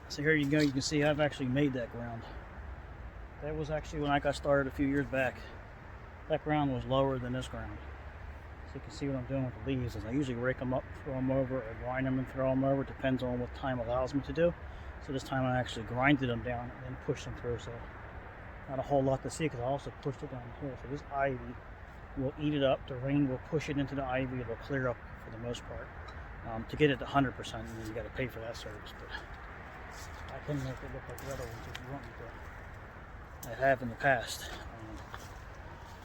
So here you go, you can see I've actually made that ground. That was actually when I got started a few years back. That ground was lower than this ground. So you can see what I'm doing with the leaves is I usually rake them up, throw them over, or grind them and throw them over. Depends on what time allows me to do. So this time I actually grinded them down and then pushed them through. So not a whole lot to see because I also pushed it down here. So this ivy will eat it up. The rain will push it into the ivy. It'll clear up for the most part. To get it to 100%, you got to pay for that service. But I can make it look like the other ones if you want me to. I have in the past.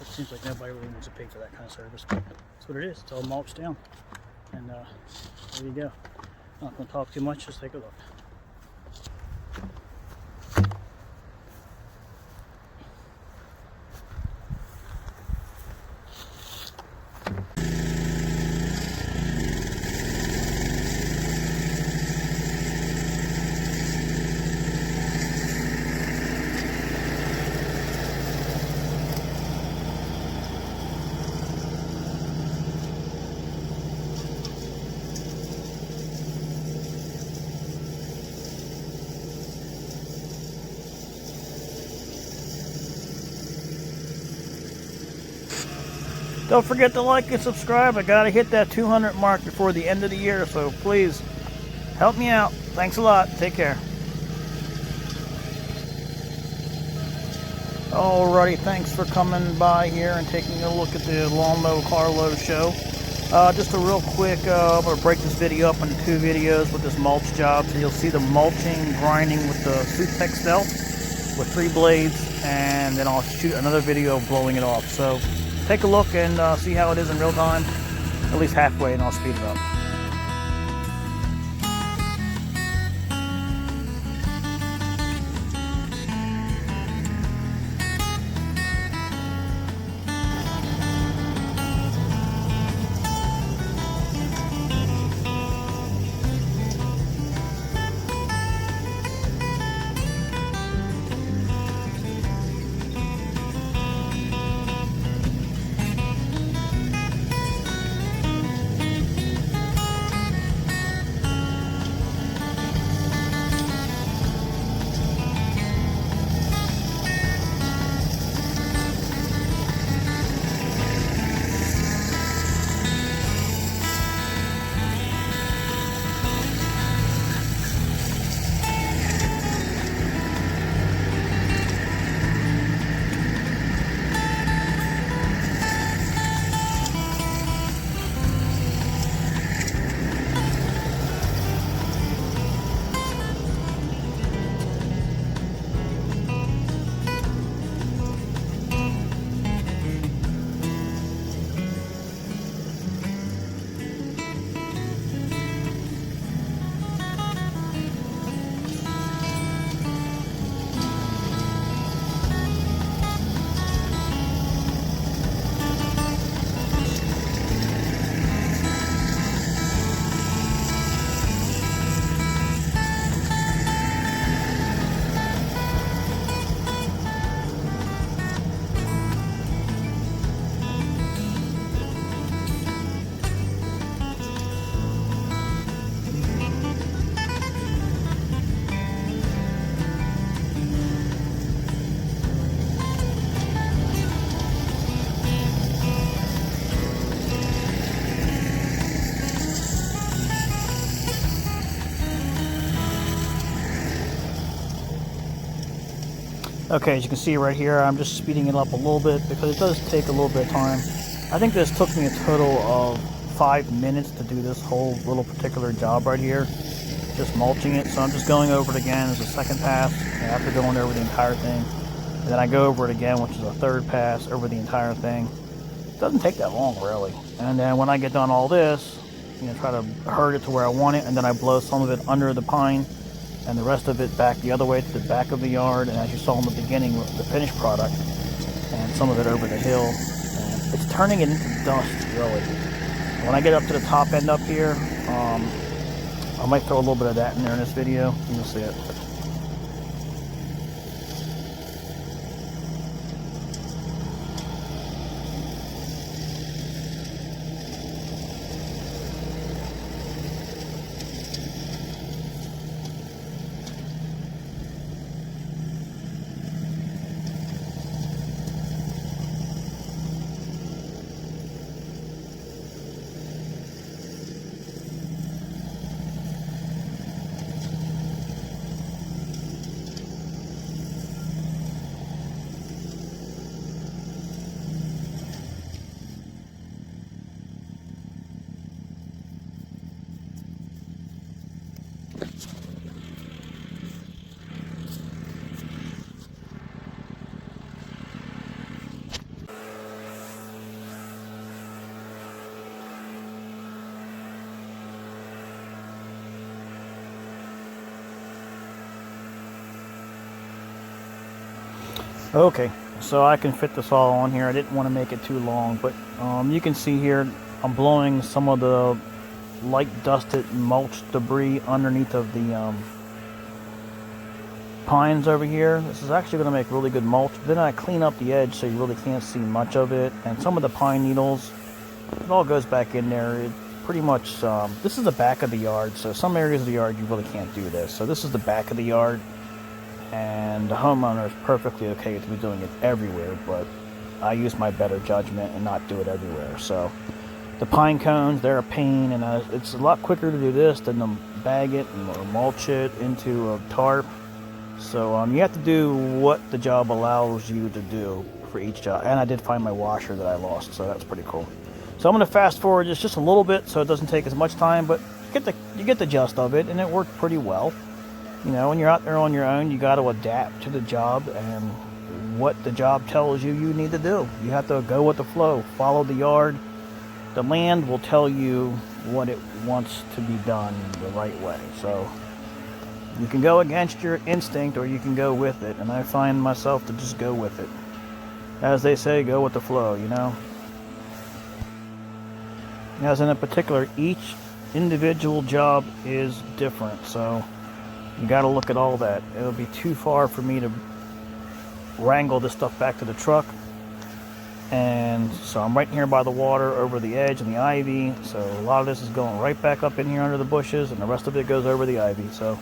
It seems like nobody really wants to pay for that kind of service, but that's what it is. It's all mulched down. And there you go. I'm not going to talk too much, just take a look. Don't forget to like and subscribe. I gotta hit that 200 mark before the end of the year, so please help me out. Thanks a lot. Take care. Alrighty, thanks for coming by here and taking a look at the Lawnmower Carload show. Just a real quick, I'm going to break this video up into 2 videos with this mulch job. So you'll see the mulching, grinding with the suteck stealth with 3 blades, and then I'll shoot another video blowing it off. So take a look and see how it is in real time, at least halfway, and I'll speed it up. Okay, as you can see right here, I'm just speeding it up a little bit because it does take a little bit of time. I think this took me a total of 5 minutes to do this whole little particular job right here, just mulching it. So I'm just going over it again as a second pass after going over the entire thing. And then I go over it again, which is a third pass over the entire thing. It doesn't take that long, really. And then when I get done all this, try to herd it to where I want it, and then I blow some of it under the pine and the rest of it back the other way to the back of the yard, and as you saw in the beginning with the finished product, and some of it over the hill. And it's turning it into dust, really. When I get up to the top end up here, I might throw a little bit of that in there in this video, and you'll see it. Okay, so I can fit this all on here. I didn't want to make it too long, but you can see here I'm blowing some of the light dusted mulch debris underneath of the pines over here. This is actually going to make really good mulch. Then I clean up the edge so you really can't see much of it. And some of the pine needles, it all goes back in there. It pretty much, this is the back of the yard, so some areas of the yard you really can't do this. So this is the back of the yard, and the homeowner is perfectly okay with me doing it everywhere, but I use my better judgment and not do it everywhere. So the pine cones, they're a pain, and it's a lot quicker to do this than to bag it or mulch it into a tarp. So you have to do what the job allows you to do for each job. And I did find my washer that I lost, so that's pretty cool. So I'm going to fast forward just a little bit so it doesn't take as much time, but you get the gist of it, and it worked pretty well. You know, when you're out there on your own, you got to adapt to the job and what the job tells you need to do. You have to go with the flow, follow the yard. The land will tell you what it wants to be done the right way. So you can go against your instinct or you can go with it, and I find myself to just go with it. As they say, go with the flow, you know. As in particular, each individual job is different, so you got to look at all that. It'll be too far for me to wrangle this stuff back to the truck, and so I'm right here by the water over the edge and the ivy, so a lot of this is going right back up in here under the bushes, and the rest of it goes over the ivy. So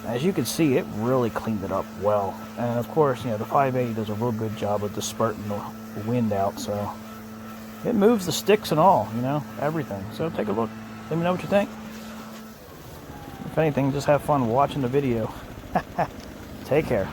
as you can see, it really cleaned it up well, and of course, you know, the 580 does a real good job of dispersing the wind out, so it moves the sticks and all, you know, everything. So take a look, let me know what you think. If anything, just have fun watching the video. Take care.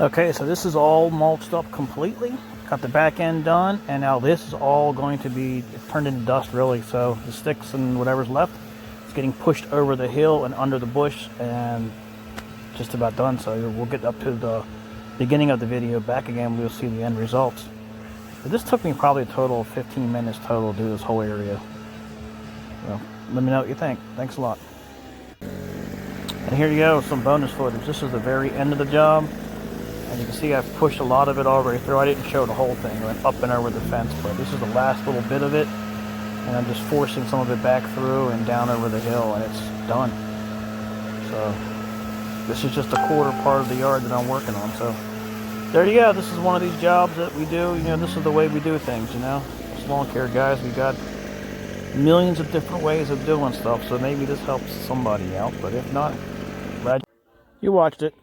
Okay, so this is all mulched up completely. Got the back end done, and now this is all going to be turned into dust, really. So the sticks and whatever's left is getting pushed over the hill and under the bush, and just about done. So we'll get up to the beginning of the video back again. We'll see the end results. But this took me probably a total of 15 minutes total to do this whole area. So let me know what you think. Thanks a lot. And here you go, some bonus footage. This is the very end of the job. And you can see I've pushed a lot of it already through. I didn't show the whole thing. I went up and over the fence, but this is the last little bit of it. And I'm just forcing some of it back through and down over the hill, and it's done. So this is just a quarter part of the yard that I'm working on. So there you go. This is one of these jobs that we do. You know, this is the way we do things, you know. Us lawn care guys, we got millions of different ways of doing stuff, so maybe this helps somebody out. But if not, glad you watched it.